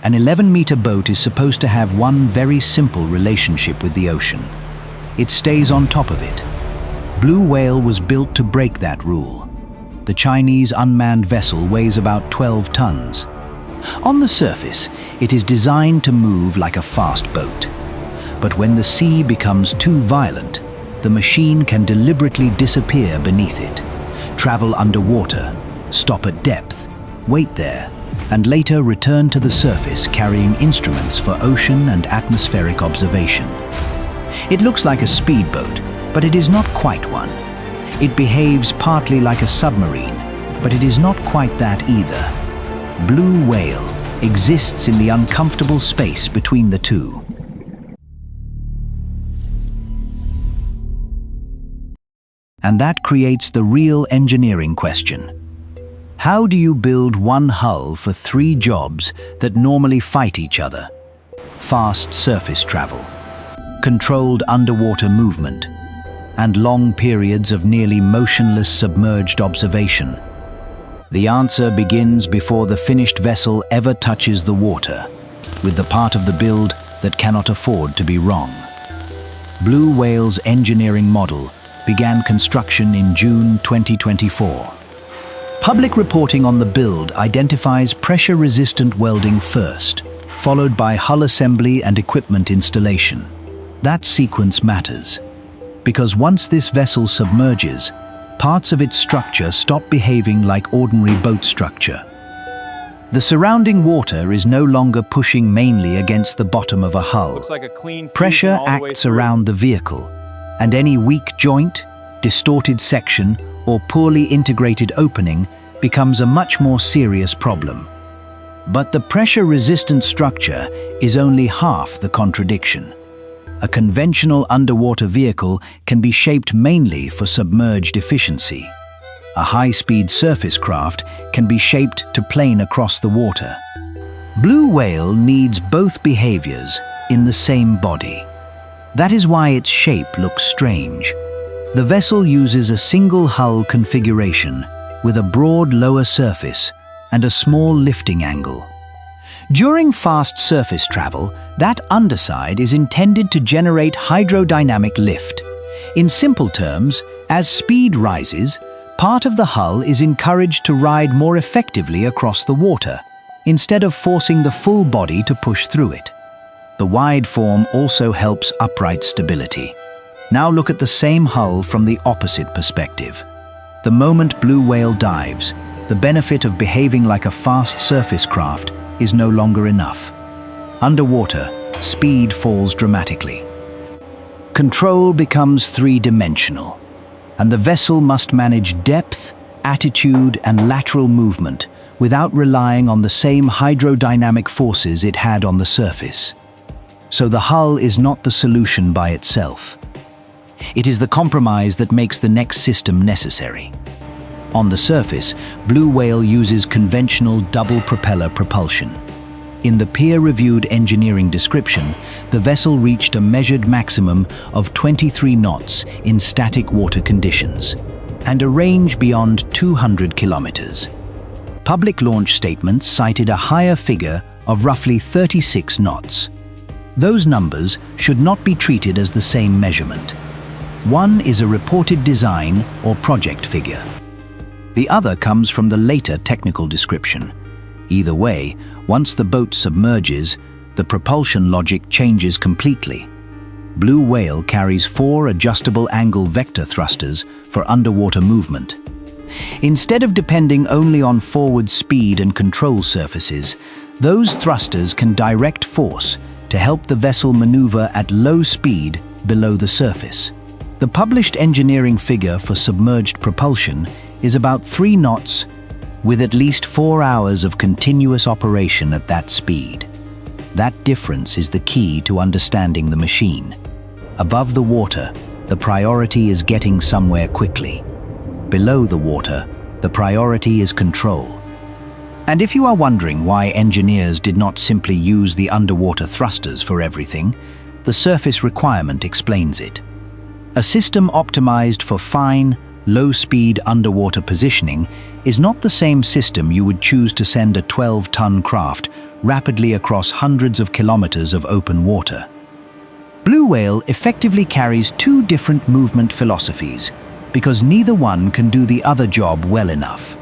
An 11-meter boat is supposed to have one very simple relationship with the ocean. It stays on top of it. Blue Whale was built to break that rule. The Chinese unmanned vessel weighs about 12 tons. On the surface, it is designed to move like a fast boat. But when the sea becomes too violent, the machine can deliberately disappear beneath it, travel underwater, stop at depth, wait there, and later return to the surface carrying instruments for ocean and atmospheric observation. It looks like a speedboat, but it is not quite one. It behaves partly like a submarine, but it is not quite that either. Blue Whale exists in the uncomfortable space between the two. And that creates the real engineering question. How do you build one hull for 3 jobs that normally fight each other? Fast surface travel, controlled underwater movement, and long periods of nearly motionless submerged observation? The answer begins before the finished vessel ever touches the water, with the part of the build that cannot afford to be wrong. Blue Whale's engineering model began construction in June 2024. Public reporting on the build identifies pressure-resistant welding first, followed by hull assembly and equipment installation. That sequence matters, because once this vessel submerges, parts of its structure stop behaving like ordinary boat structure. The surrounding water is no longer pushing mainly against the bottom of a hull. Looks like a clean Pressure acts around the vehicle, and any weak joint, distorted section, or poorly integrated opening becomes a much more serious problem. But the pressure-resistant structure is only half the contradiction. A conventional underwater vehicle can be shaped mainly for submerged efficiency. A high-speed surface craft can be shaped to plane across the water. Blue Whale needs both behaviors in the same body. That is why its shape looks strange. The vessel uses a single hull configuration with a broad lower surface and a small lifting angle. During fast surface travel, that underside is intended to generate hydrodynamic lift. In simple terms, as speed rises, part of the hull is encouraged to ride more effectively across the water, instead of forcing the full body to push through it. The wide form also helps upright stability. Now look at the same hull from the opposite perspective. The moment Blue Whale dives, the benefit of behaving like a fast surface craft is no longer enough. Underwater, speed falls dramatically. Control becomes three-dimensional, and the vessel must manage depth, attitude, and lateral movement without relying on the same hydrodynamic forces it had on the surface. So the hull is not the solution by itself. It is the compromise that makes the next system necessary. On the surface, Blue Whale uses conventional double-propeller propulsion. In the peer-reviewed engineering description, the vessel reached a measured maximum of 23 knots in static water conditions, and a range beyond 200 kilometers. Public launch statements cited a higher figure of roughly 36 knots. Those numbers should not be treated as the same measurement. One is a reported design or project figure. The other comes from the later technical description. Either way, once the boat submerges, the propulsion logic changes completely. Blue Whale carries 4 adjustable angle vector thrusters for underwater movement. Instead of depending only on forward speed and control surfaces, those thrusters can direct force to help the vessel maneuver at low speed below the surface. The published engineering figure for submerged propulsion is about 3 knots with at least 4 hours of continuous operation at that speed. That difference is the key to understanding the machine. Above the water, the priority is getting somewhere quickly. Below the water, the priority is control. And if you are wondering why engineers did not simply use the underwater thrusters for everything, the surface requirement explains it. A system optimized for fine, low-speed underwater positioning is not the same system you would choose to send a 12-ton craft rapidly across hundreds of kilometers of open water. Blue whale effectively carries two different movement philosophies because neither one can do the other job well enough.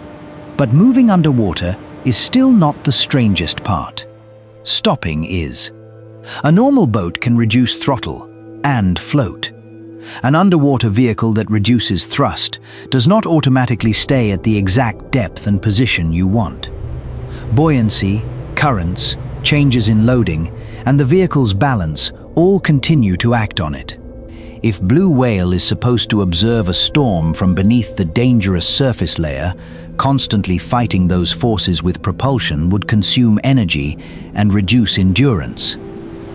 But moving underwater is still not the strangest part. Stopping is. A normal boat can reduce throttle and float. An underwater vehicle that reduces thrust does not automatically stay at the exact depth and position you want. Buoyancy, currents, changes in loading, and the vehicle's balance all continue to act on it. If blue whale is supposed to observe a storm from beneath the dangerous surface layer, constantly fighting those forces with propulsion would consume energy and reduce endurance.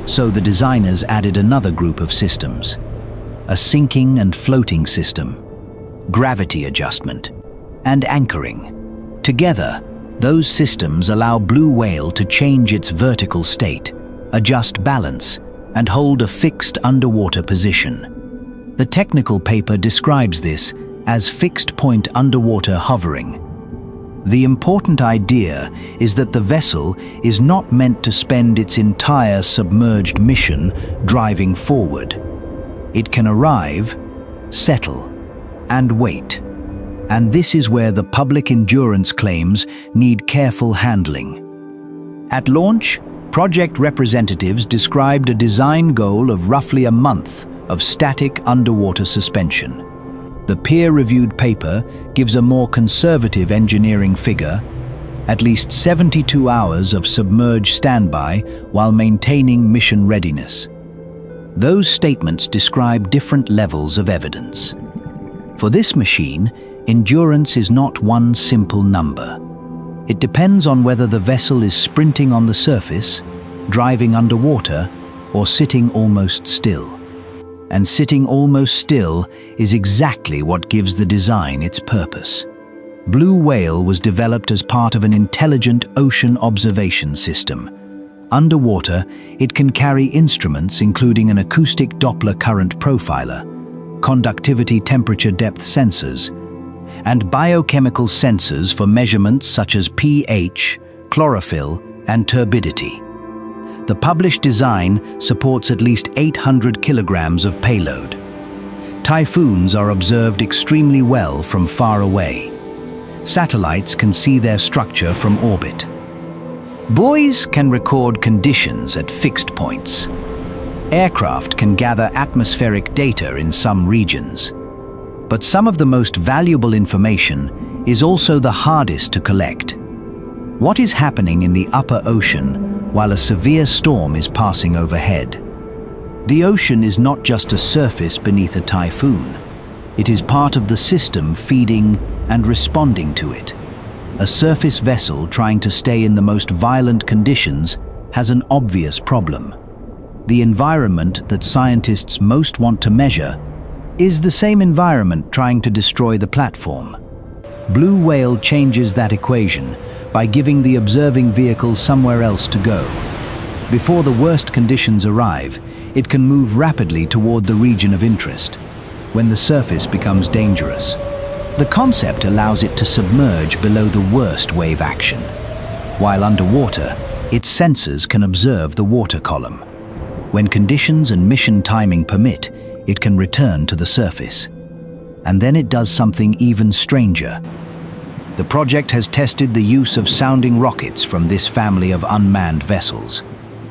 So the designers added another group of systems: a sinking and floating system, gravity adjustment, and anchoring. Together, those systems allow blue whale to change its vertical state, adjust balance, and hold a fixed underwater position. The technical paper describes this as fixed-point underwater hovering. The important idea is that the vessel is not meant to spend its entire submerged mission driving forward. It can arrive, settle, and wait. And this is where the public endurance claims need careful handling. At launch, project representatives described a design goal of roughly a month of static underwater suspension. The peer-reviewed paper gives a more conservative engineering figure: at least 72 hours of submerged standby while maintaining mission readiness. Those statements describe different levels of evidence. For this machine, endurance is not one simple number. It depends on whether the vessel is sprinting on the surface, driving underwater, or sitting almost still. And sitting almost still is exactly what gives the design its purpose. Blue whale was developed as part of an intelligent ocean observation system. Underwater, it can carry instruments including an acoustic Doppler current profiler, conductivity temperature depth sensors, and biochemical sensors for measurements such as pH, chlorophyll, and turbidity. The published design supports at least 800 kilograms of payload. Typhoons are observed extremely well from far away. Satellites can see their structure from orbit. Buoys can record conditions at fixed points. Aircraft can gather atmospheric data in some regions. But some of the most valuable information is also the hardest to collect. What is happening in the upper ocean while a severe storm is passing overhead? The ocean is not just a surface beneath a typhoon. It is part of the system feeding and responding to it. A surface vessel trying to stay in the most violent conditions has an obvious problem. The environment that scientists most want to measure is the same environment trying to destroy the platform. Blue whale changes that equation by giving the observing vehicle somewhere else to go. Before the worst conditions arrive, it can move rapidly toward the region of interest, when the surface becomes dangerous. The concept allows it to submerge below the worst wave action. While underwater, its sensors can observe the water column. When conditions and mission timing permit, it can return to the surface. And then it does something even stranger. The project has tested the use of sounding rockets from this family of unmanned vessels.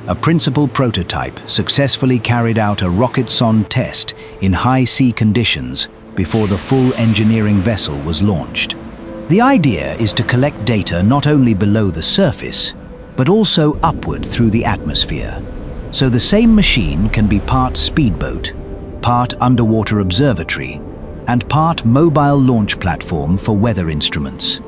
A principal prototype successfully carried out a rocket sonde test in high sea conditions before the full engineering vessel was launched. The idea is to collect data not only below the surface, but also upward through the atmosphere. So the same machine can be part speedboat, part underwater observatory, and part mobile launch platform for weather instruments.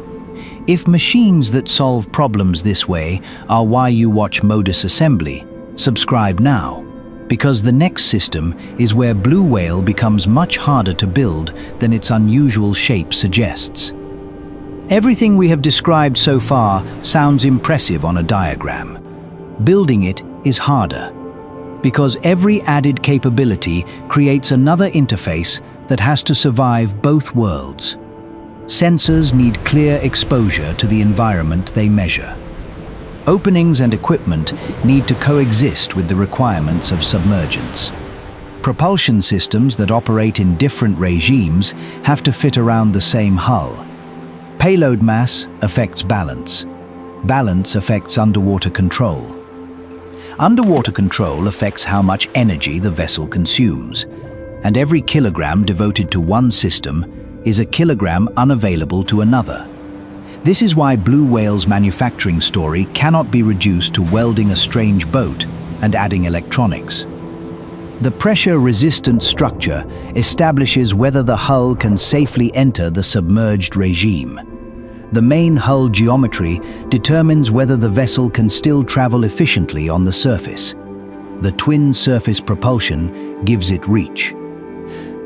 If machines that solve problems this way are why you watch Modus Assembly, subscribe now, because the next system is where blue whale becomes much harder to build than its unusual shape suggests. Everything we have described so far sounds impressive on a diagram. Building it is harder, because every added capability creates another interface that has to survive both worlds. Sensors need clear exposure to the environment they measure. Openings and equipment need to coexist with the requirements of submergence. Propulsion systems that operate in different regimes have to fit around the same hull. Payload mass affects balance. Balance affects underwater control. Underwater control affects how much energy the vessel consumes, and every kilogram devoted to one system is a kilogram unavailable to another. This is why Blue Whale's manufacturing story cannot be reduced to welding a strange boat and adding electronics. The pressure-resistant structure establishes whether the hull can safely enter the submerged regime. The main hull geometry determines whether the vessel can still travel efficiently on the surface. The twin surface propulsion gives it reach.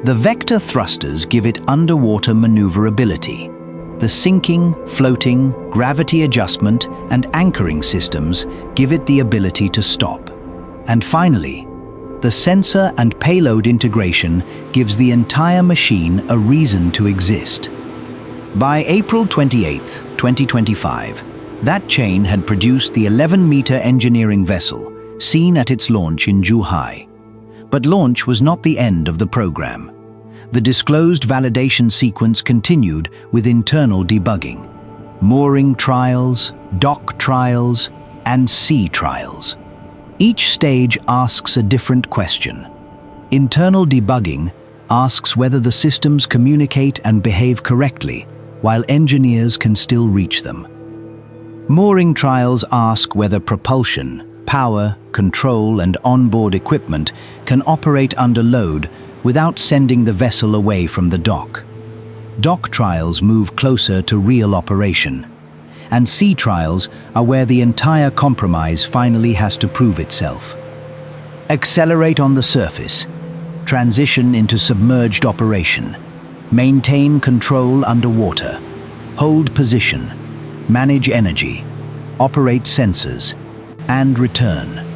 The vector thrusters give it underwater maneuverability. The sinking, floating, gravity adjustment, and anchoring systems give it the ability to stop. And finally, the sensor and payload integration gives the entire machine a reason to exist. By April 28, 2025, that chain had produced the 11-meter engineering vessel, seen at its launch in Zhuhai. But launch was not the end of the program. The disclosed validation sequence continued with internal debugging, mooring trials, dock trials, and sea trials. Each stage asks a different question. Internal debugging asks whether the systems communicate and behave correctly, while engineers can still reach them. Mooring trials ask whether propulsion, power, control, and onboard equipment can operate under load without sending the vessel away from the dock. Dock trials move closer to real operation, and sea trials are where the entire compromise finally has to prove itself. Accelerate on the surface, transition into submerged operation, maintain control underwater, hold position, manage energy, operate sensors, and return.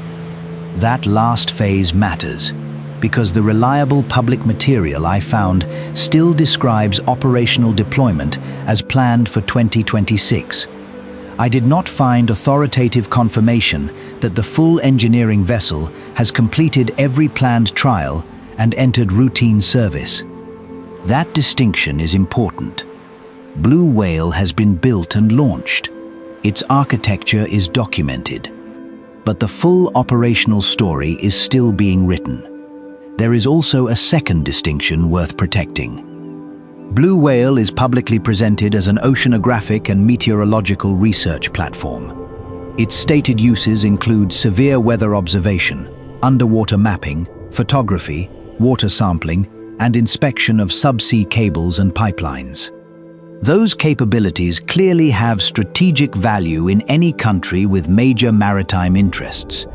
That last phase matters, because the reliable public material I found still describes operational deployment as planned for 2026. I did not find authoritative confirmation that the full engineering vessel has completed every planned trial and entered routine service. That distinction is important. Blue Whale has been built and launched. Its architecture is documented. But the full operational story is still being written. There is also a second distinction worth protecting. Blue Whale is publicly presented as an oceanographic and meteorological research platform. Its stated uses include severe weather observation, underwater mapping, photography, water sampling, and inspection of subsea cables and pipelines. Those capabilities clearly have strategic value in any country with major maritime interests.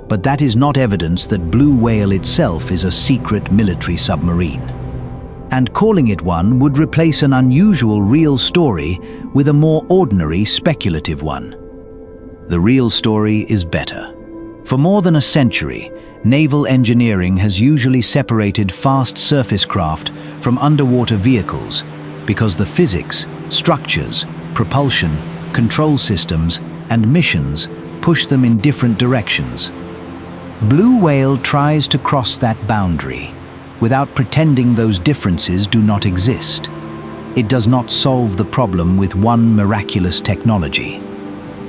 But that is not evidence that Blue Whale itself is a secret military submarine. And calling it one would replace an unusual real story with a more ordinary speculative one. The real story is better. For more than a century, naval engineering has usually separated fast surface craft from underwater vehicles because the physics, structures, propulsion, control systems, and missions push them in different directions. Blue Whale tries to cross that boundary without pretending those differences do not exist. It does not solve the problem with one miraculous technology.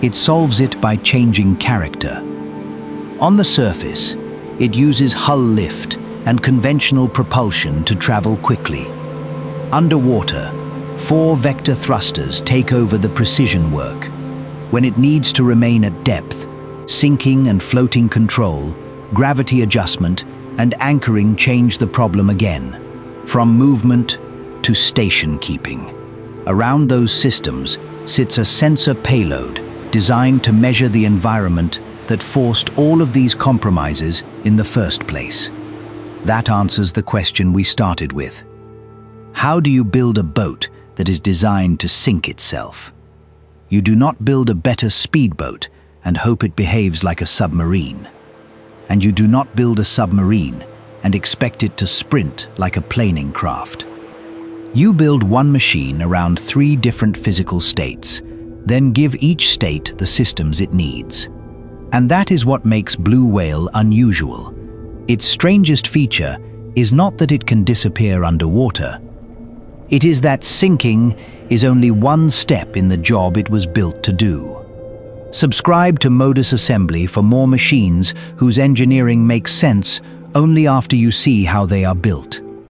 It solves it by changing character. On the surface, it uses hull lift and conventional propulsion to travel quickly. Underwater, 4 vector thrusters take over the precision work. When it needs to remain at depth, sinking and floating control, gravity adjustment, and anchoring change the problem again, from movement to station keeping. Around those systems sits a sensor payload designed to measure the environment that forced all of these compromises in the first place. That answers the question we started with. How do you build a boat that is designed to sink itself? You do not build a better speedboat and hope it behaves like a submarine. And you do not build a submarine and expect it to sprint like a planing craft. You build one machine around 3 different physical states, then give each state the systems it needs. And that is what makes blue whale unusual. Its strangest feature is not that it can disappear underwater. It is that sinking is only one step in the job it was built to do. Subscribe to Modus Assembly for more machines whose engineering makes sense only after you see how they are built.